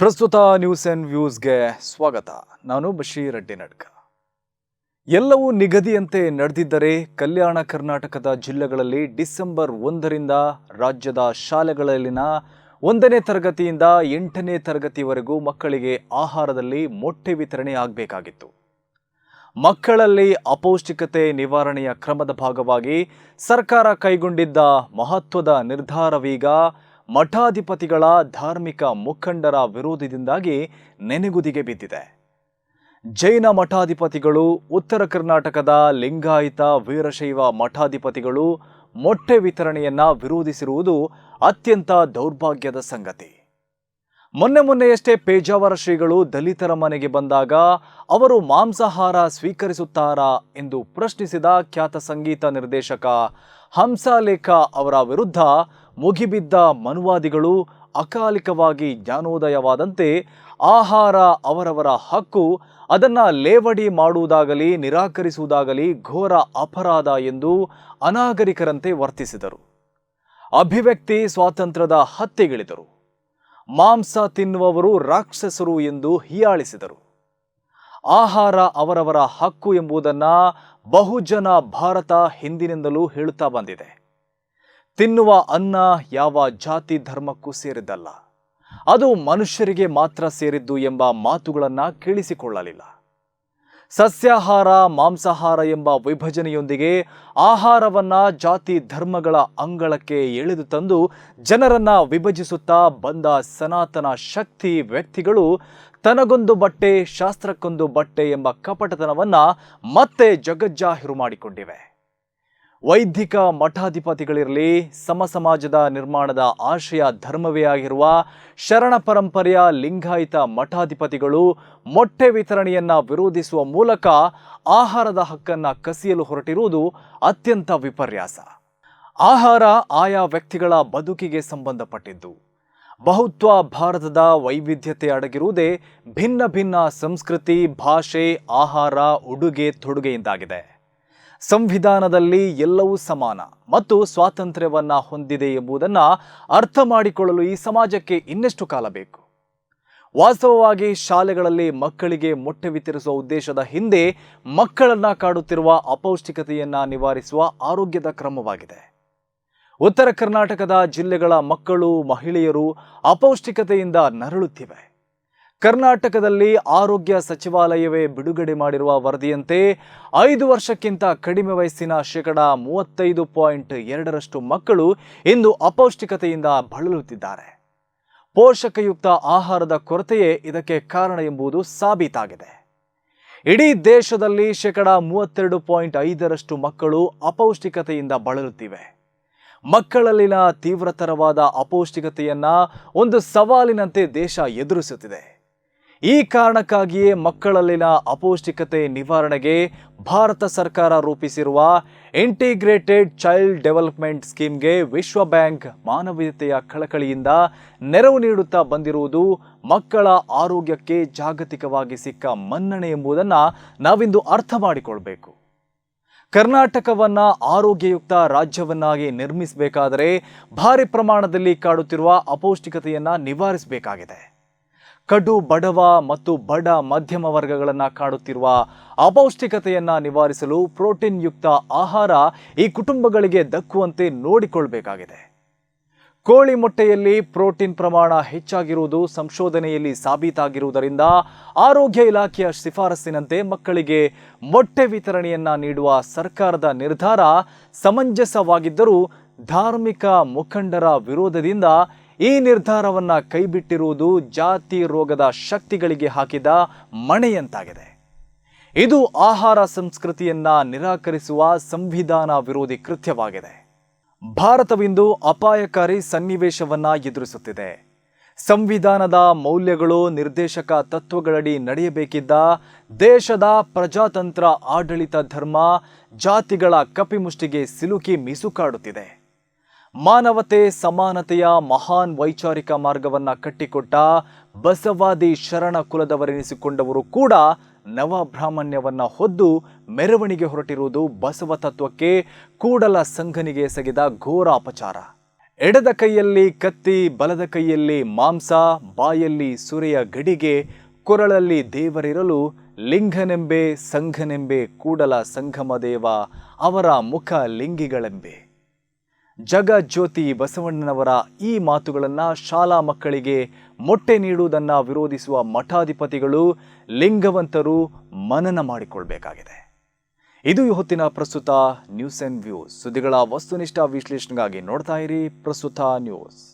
ಪ್ರಸ್ತುತ news and ವ್ಯೂಸ್ಗೆ ಸ್ವಾಗತ. ನಾನು ಬಶೀರ್ ಅಡ್ಡಿ ನಡ್ಕ. ಎಲ್ಲವೂ ನಿಗದಿಯಂತೆ ನಡೆದಿದ್ದರೆ ಕಲ್ಯಾಣ ಕರ್ನಾಟಕದ ಜಿಲ್ಲೆಗಳಲ್ಲಿ ಡಿಸೆಂಬರ್ 1ರಿಂದ ರಾಜ್ಯದ ಶಾಲೆಗಳಲ್ಲಿನ 1ನೇ ತರಗತಿಯಿಂದ 8ನೇ ತರಗತಿವರೆಗೂ ಮಕ್ಕಳಿಗೆ ಆಹಾರದಲ್ಲಿ ಮೊಟ್ಟೆ ವಿತರಣೆ ಆಗಬೇಕಾಗಿತ್ತು. ಮಕ್ಕಳಲ್ಲಿ ಅಪೌಷ್ಟಿಕತೆ ನಿವಾರಣೆಯ ಕ್ರಮದ ಭಾಗವಾಗಿ ಸರ್ಕಾರ ಕೈಗೊಂಡಿದ್ದ ಮಹತ್ವದ ನಿರ್ಧಾರವೀಗ ಮಠಾಧಿಪತಿಗಳ ಧಾರ್ಮಿಕ ಮುಖಂಡರ ವಿರೋಧದಿಂದಾಗಿ ನೆನೆಗುದಿಗೆ ಬಿದ್ದಿದೆ. ಜೈನ ಮಠಾಧಿಪತಿಗಳು, ಉತ್ತರ ಕರ್ನಾಟಕದ ಲಿಂಗಾಯತ ವೀರಶೈವ ಮಠಾಧಿಪತಿಗಳು ಮೊಟ್ಟೆ ವಿತರಣೆಯನ್ನ ವಿರೋಧಿಸಿರುವುದು ಅತ್ಯಂತ ದೌರ್ಭಾಗ್ಯದ ಸಂಗತಿ. ಮೊನ್ನೆಯಷ್ಟೇ ಪೇಜಾವರ ಶ್ರೀಗಳು ದಲಿತರ ಮನೆಗೆ ಬಂದಾಗ ಅವರು ಮಾಂಸಾಹಾರ ಸ್ವೀಕರಿಸುತ್ತಾರಾ ಎಂದು ಪ್ರಶ್ನಿಸಿದ ಖ್ಯಾತ ಸಂಗೀತ ನಿರ್ದೇಶಕ ಹಂಸಾಲೇಖ ಅವರ ವಿರುದ್ಧ ಮುಗಿಬಿದ್ದ ಮನುವಾದಿಗಳು ಅಕಾಲಿಕವಾಗಿ ಜ್ಞಾನೋದಯವಾದಂತೆ ಆಹಾರ ಅವರವರ ಹಕ್ಕು, ಅದನ್ನು ಲೇವಡಿ ಮಾಡುವುದಾಗಲಿ ನಿರಾಕರಿಸುವುದಾಗಲಿ ಘೋರ ಅಪರಾಧ ಎಂದು ಅನಾಗರಿಕರಂತೆ ವರ್ತಿಸಿದರು. ಅಭಿವ್ಯಕ್ತಿ ಸ್ವಾತಂತ್ರ್ಯದ ಹತ್ಯೆಗಿಳಿದರು. ಮಾಂಸ ತಿನ್ನುವವರು ರಾಕ್ಷಸರು ಎಂದು ಹೀಯಾಳಿಸಿದರು. ಆಹಾರ ಅವರವರ ಹಕ್ಕು ಎಂಬುದನ್ನು ಬಹುಜನ ಭಾರತ ಹಿಂದಿನಿಂದಲೂ ಹೇಳುತ್ತಾ ಬಂದಿದೆ. ತಿನ್ನುವ ಅನ್ನ ಯಾವ ಜಾತಿ ಧರ್ಮಕ್ಕೂ ಸೇರಿದ್ದಲ್ಲ, ಅದು ಮನುಷ್ಯರಿಗೆ ಮಾತ್ರ ಸೇರಿದ್ದು ಎಂಬ ಮಾತುಗಳನ್ನು ಕೇಳಿಸಿಕೊಳ್ಳಲಿಲ್ಲ. ಸಸ್ಯಾಹಾರ ಮಾಂಸಾಹಾರ ಎಂಬ ವಿಭಜನೆಯೊಂದಿಗೆ ಆಹಾರವನ್ನ ಜಾತಿ ಧರ್ಮಗಳ ಅಂಗಳಕ್ಕೆ ಎಳೆದು ತಂದು ಜನರನ್ನ ವಿಭಜಿಸುತ್ತಾ ಬಂದ ಸನಾತನ ಶಕ್ತಿ ವ್ಯಕ್ತಿಗಳು ತನಗೊಂದು ಬಟ್ಟೆ ಶಾಸ್ತ್ರಕ್ಕೊಂದು ಬಟ್ಟೆ ಎಂಬ ಕಪಟತನವನ್ನ ಮತ್ತೆ ಜಗಜ್ಜಾಹಿರು ಮಾಡಿಕೊಂಡಿವೆ. ವೈದಿಕ ಮಠಾಧಿಪತಿಗಳಿರಲಿ, ಸಮಾಜದ ನಿರ್ಮಾಣದ ಆಶಯ ಧರ್ಮವೇ ಆಗಿರುವ ಶರಣ ಪರಂಪರೆಯ ಲಿಂಗಾಯತ ಮಠಾಧಿಪತಿಗಳು ಮೊಟ್ಟೆ ವಿತರಣೆಯನ್ನ ವಿರೋಧಿಸುವ ಮೂಲಕ ಆಹಾರದ ಹಕ್ಕನ್ನು ಕಸಿಯಲು ಹೊರಟಿರುವುದು ಅತ್ಯಂತ ವಿಪರ್ಯಾಸ. ಆಹಾರ ಆಯಾ ವ್ಯಕ್ತಿಗಳ ಬದುಕಿಗೆ ಸಂಬಂಧಪಟ್ಟಿದ್ದು. ಬಹುತ್ವ ಭಾರತದ ವೈವಿಧ್ಯತೆ ಅಡಗಿರುವುದೇ ಭಿನ್ನ ಭಿನ್ನ ಸಂಸ್ಕೃತಿ, ಭಾಷೆ, ಆಹಾರ, ಉಡುಗೆ ತೊಡುಗೆಯಿಂದಾಗಿದೆ. ಸಂವಿಧಾನದಲ್ಲಿ ಎಲ್ಲವೂ ಸಮಾನ ಮತ್ತು ಸ್ವಾತಂತ್ರ್ಯವನ್ನ ಹೊಂದಿದೆ ಎಂಬುದನ್ನು ಅರ್ಥ ಮಾಡಿಕೊಳ್ಳಲು ಈ ಸಮಾಜಕ್ಕೆ ಇನ್ನೆಷ್ಟು ಕಾಲ ಬೇಕು? ವಾಸ್ತವವಾಗಿ ಶಾಲೆಗಳಲ್ಲಿ ಮಕ್ಕಳಿಗೆ ಮೊಟ್ಟೆ ವಿತರಿಸುವ ಉದ್ದೇಶದ ಹಿಂದೆ ಮಕ್ಕಳನ್ನ ಕಾಡುತ್ತಿರುವ ಅಪೌಷ್ಟಿಕತೆಯನ್ನ ನಿವಾರಿಸುವ ಆರೋಗ್ಯದ ಕ್ರಮವಾಗಿದೆ. ಉತ್ತರ ಕರ್ನಾಟಕದ ಜಿಲ್ಲೆಗಳ ಮಕ್ಕಳು, ಮಹಿಳೆಯರು ಅಪೌಷ್ಟಿಕತೆಯಿಂದ ನರಳುತ್ತಿವೆ. ಕರ್ನಾಟಕದಲ್ಲಿ ಆರೋಗ್ಯ ಸಚಿವಾಲಯವೇ ಬಿಡುಗಡೆ ಮಾಡಿರುವ ವರದಿಯಂತೆ 5 ವರ್ಷಕ್ಕಿಂತ ಕಡಿಮೆ ವಯಸ್ಸಿನ 35.2% ಮಕ್ಕಳು ಇಂದು ಅಪೌಷ್ಟಿಕತೆಯಿಂದ ಬಳಲುತ್ತಿದ್ದಾರೆ. ಪೋಷಕಯುಕ್ತ ಆಹಾರದ ಕೊರತೆಯೇ ಇದಕ್ಕೆ ಕಾರಣ ಎಂಬುದು ಸಾಬೀತಾಗಿದೆ. ಇಡೀ ದೇಶದಲ್ಲಿ 32.5% ಮಕ್ಕಳು ಅಪೌಷ್ಟಿಕತೆಯಿಂದ ಬಳಲುತ್ತಿವೆ. ಮಕ್ಕಳಲ್ಲಿನ ತೀವ್ರತರವಾದ ಅಪೌಷ್ಟಿಕತೆಯನ್ನ ಒಂದು ಸವಾಲಿನಂತೆ ದೇಶ ಎದುರಿಸುತ್ತಿದೆ. ಈ ಕಾರಣಕ್ಕಾಗಿಯೇ ಮಕ್ಕಳಲ್ಲಿನ ಅಪೌಷ್ಟಿಕತೆ ನಿವಾರಣೆಗೆ ಭಾರತ ಸರ್ಕಾರ ರೂಪಿಸಿರುವ ಇಂಟಿಗ್ರೇಟೆಡ್ ಚೈಲ್ಡ್ ಡೆವಲಪ್ಮೆಂಟ್ ಸ್ಕೀಮ್ಗೆ ವಿಶ್ವ ಬ್ಯಾಂಕ್ ಮಾನವೀಯತೆಯ ಕಳಕಳಿಯಿಂದ ನೆರವು ನೀಡುತ್ತಾ ಬಂದಿರುವುದು ಮಕ್ಕಳ ಆರೋಗ್ಯಕ್ಕೆ ಜಾಗತಿಕವಾಗಿ ಸಿಕ್ಕ ಮನ್ನಣೆ ಎಂಬುದನ್ನು ನಾವಿಂದು ಅರ್ಥ ಮಾಡಿಕೊಳ್ಬೇಕು. ಕರ್ನಾಟಕವನ್ನ ಆರೋಗ್ಯಯುಕ್ತ ರಾಜ್ಯವನ್ನಾಗಿ ನಿರ್ಮಿಸಬೇಕಾದರೆ ಭಾರಿ ಪ್ರಮಾಣದಲ್ಲಿ ಕಾಡುತ್ತಿರುವ ಅಪೌಷ್ಟಿಕತೆಯನ್ನ ನಿವಾರಿಸಬೇಕಾಗಿದೆ. ಕಡು ಬಡವ ಮತ್ತು ಬಡ ಮಧ್ಯಮ ವರ್ಗಗಳನ್ನು ಕಾಡುತ್ತಿರುವ ಅಪೌಷ್ಟಿಕತೆಯನ್ನ ನಿವಾರಿಸಲು ಪ್ರೋಟೀನ್ ಯುಕ್ತ ಆಹಾರ ಈ ಕುಟುಂಬಗಳಿಗೆ ದಕ್ಕುವಂತೆ ನೋಡಿಕೊಳ್ಳಬೇಕಾಗಿದೆ. ಕೋಳಿ ಮೊಟ್ಟೆಯಲ್ಲಿ ಪ್ರೋಟೀನ್ ಪ್ರಮಾಣ ಹೆಚ್ಚಾಗಿರುವುದು ಸಂಶೋಧನೆಯಲ್ಲಿ ಸಾಬೀತಾಗಿರುವುದರಿಂದ ಆರೋಗ್ಯ ಇಲಾಖೆಯ ಶಿಫಾರಸ್ಸಿನಂತೆ ಮಕ್ಕಳಿಗೆ ಮೊಟ್ಟೆ ವಿತರಣೆಯನ್ನ ನೀಡುವ ಸರ್ಕಾರದ ನಿರ್ಧಾರ ಸಮಂಜಸವಾಗಿದ್ದರೂ ಧಾರ್ಮಿಕ ಮುಖಂಡರ ವಿರೋಧದಿಂದ ಈ ನಿರ್ಧಾರವನ್ನ ಕೈಬಿಟ್ಟಿರುವುದು ಜಾತಿ ರೋಗದ ಶಕ್ತಿಗಳಿಗೆ ಹಾಕಿದ ಮಣೆಯಂತಾಗಿದೆ. ಇದು ಆಹಾರ ಸಂಸ್ಕೃತಿಯನ್ನ ನಿರಾಕರಿಸುವ ಸಂವಿಧಾನ ವಿರೋಧಿ ಕೃತ್ಯವಾಗಿದೆ. ಭಾರತವಿಂದು ಅಪಾಯಕಾರಿ ಸನ್ನಿವೇಶವನ್ನ ಎದುರಿಸುತ್ತಿದೆ. ಸಂವಿಧಾನದ ಮೌಲ್ಯಗಳು, ನಿರ್ದೇಶಕ ತತ್ವಗಳಡಿ ನಡೆಯಬೇಕಿದ್ದ ದೇಶದ ಪ್ರಜಾತಂತ್ರ ಆಡಳಿತ ಧರ್ಮ ಜಾತಿಗಳ ಕಪಿಮುಷ್ಟಿಗೆ ಸಿಲುಕಿ ಮಿಸುಕಾಡುತ್ತಿದೆ. ಮಾನವತೆ ಸಮಾನತೆಯ ಮಹಾನ್ ವೈಚಾರಿಕ ಮಾರ್ಗವನ್ನ ಕಟ್ಟಿಕೊಟ್ಟ ಬಸವಾದಿ ಶರಣ ಕುಲದವರೆನಿಸಿಕೊಂಡವರು ಕೂಡ ನವಬ್ರಾಹ್ಮಣ್ಯವನ್ನ ಹೊದ್ದು ಮೆರವಣಿಗೆ ಹೊರಟಿರುವುದು ಬಸವ ತತ್ವಕ್ಕೆ ಕೂಡಲ ಸಂಘನಿಗೆ ಎಸಗಿದ ಘೋರ ಅಪಚಾರ. ಎಡದ ಕೈಯಲ್ಲಿ ಕತ್ತಿ, ಬಲದ ಕೈಯಲ್ಲಿ ಮಾಂಸ, ಬಾಯಲ್ಲಿ ಸುರೆಯ ಗಡಿಗೆ, ಕೊರಳಲ್ಲಿ ದೇವರಿರಲು ಲಿಂಗನೆಂಬೆ ಸಂಘನೆಂಬೆ ಕೂಡಲ ಸಂಗಮದೇವ ಅವರ ಮುಖ ಲಿಂಗಿಗಳೆಂಬೆ. ಜಗಜ್ಯೋತಿ ಬಸವಣ್ಣನವರ ಈ ಮಾತುಗಳನ್ನು ಶಾಲಾ ಮಕ್ಕಳಿಗೆ ಮೊಟ್ಟೆ ನೀಡುವುದನ್ನು ವಿರೋಧಿಸುವ ಮಠಾಧಿಪತಿಗಳು, ಲಿಂಗವಂತರು ಮನನ ಮಾಡಿಕೊಳ್ಬೇಕಾಗಿದೆ. ಇದು ಹೊತ್ತಿನ ಪ್ರಸ್ತುತ ನ್ಯೂಸ್ ಅಂಡ್ ವ್ಯೂಸ್. ಸುದ್ದಿಗಳ ವಸ್ತುನಿಷ್ಠ ವಿಶ್ಲೇಷಣೆಗಾಗಿ ನೋಡ್ತಾ ಇರಿ ಪ್ರಸ್ತುತ ನ್ಯೂಸ್.